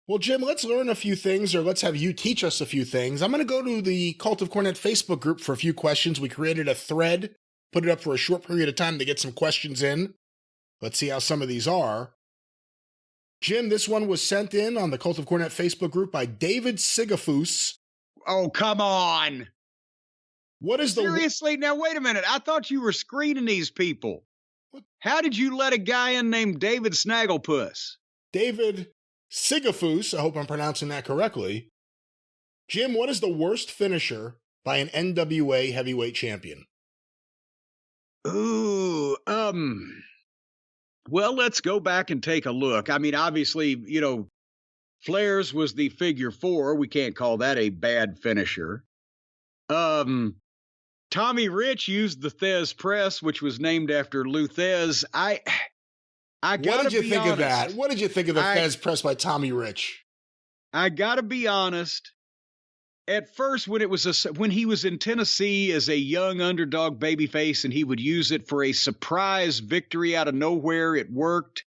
Well, Jim, let's learn a few things, or let's have you teach us a few things. I'm going to go to the Cult of Cornette Facebook group for a few questions. We created a thread, put it up for a short period of time to get some questions in. Let's see how some of these are. Jim, this one was sent in on the Cult of Cornette Facebook group by David Sigafus. Oh, come on. What is Seriously? Now, wait a minute. I thought you were screening these people. What? How did you let a guy in named David Snagglepuss? David Sigafus, I hope I'm pronouncing that correctly. Jim, what is the worst finisher by an NWA heavyweight champion? Ooh, well, let's go back and take a look. I mean, obviously, Flair's was the figure 4. We can't call that a bad finisher. Tommy Rich used the Thez press, which was named after Lou Thez. I gotta be honest. What did you think of that? What did you think of the Thez press by Tommy Rich? I gotta be honest. At first, when he was in Tennessee as a young underdog babyface and he would use it for a surprise victory out of nowhere, it worked.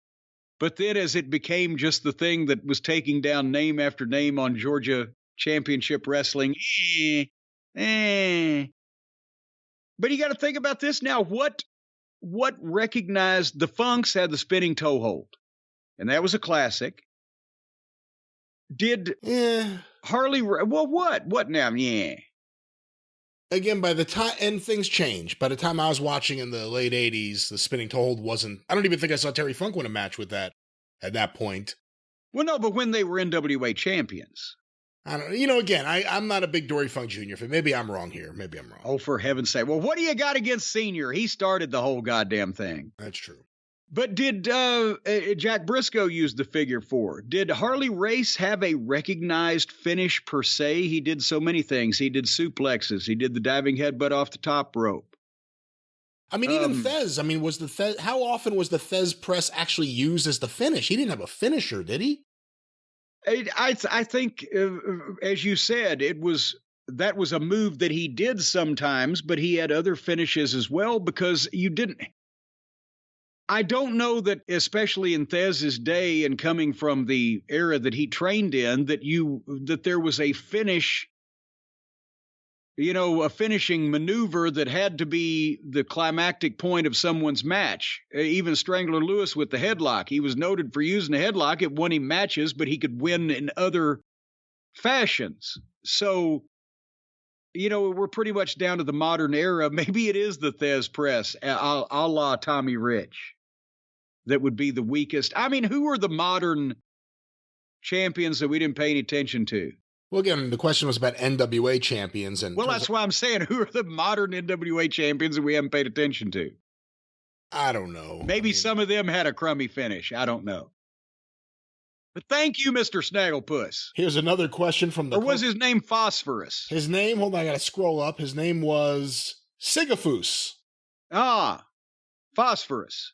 But then as it became just the thing that was taking down name after name on Georgia Championship Wrestling, But you got to think about this now. What recognized the Funks had the spinning toe hold, and that was a classic. Did Harley? Well, what now? Yeah. Again, by the time, and things change. By the time I was watching in the late 80s, the spinning toe hold wasn't. I don't even think I saw Terry Funk win a match with that at that point. Well, no, but when they were NWA champions. I don't. Again, I'm not a big Dory Funk Jr. fan. Maybe I'm wrong here. Maybe I'm wrong. Oh, for heaven's sake! Well, what do you got against Senior? He started the whole goddamn thing. That's true. But did Jack Briscoe use the figure 4? Did Harley Race have a recognized finish per se? He did so many things. He did suplexes. He did the diving headbutt off the top rope. I mean, even Thez. I mean, how often was the Thez press actually used as the finish? He didn't have a finisher, did he? I think, as you said, that was a move that he did sometimes, but he had other finishes as well because you didn't. I don't know that, especially in Thez's day and coming from the era that he trained in, that there was a finish, a finishing maneuver that had to be the climactic point of someone's match. Even Strangler Lewis with the headlock. He was noted for using a headlock. It won him matches, but he could win in other fashions. So, we're pretty much down to the modern era. Maybe it is the Thez press, a la Tommy Rich. That would be the weakest. I mean, who are the modern champions that we didn't pay any attention to? Well, again, the question was about NWA champions. Well, that's why I'm saying, who are the modern NWA champions that we haven't paid attention to? I don't know. Maybe some of them had a crummy finish. I don't know. But thank you, Mr. Snagglepuss. Here's another question from the... Or was his name Phosphorus? His name, hold on, I got to scroll up. His name was Sigafus. Ah, Phosphorus.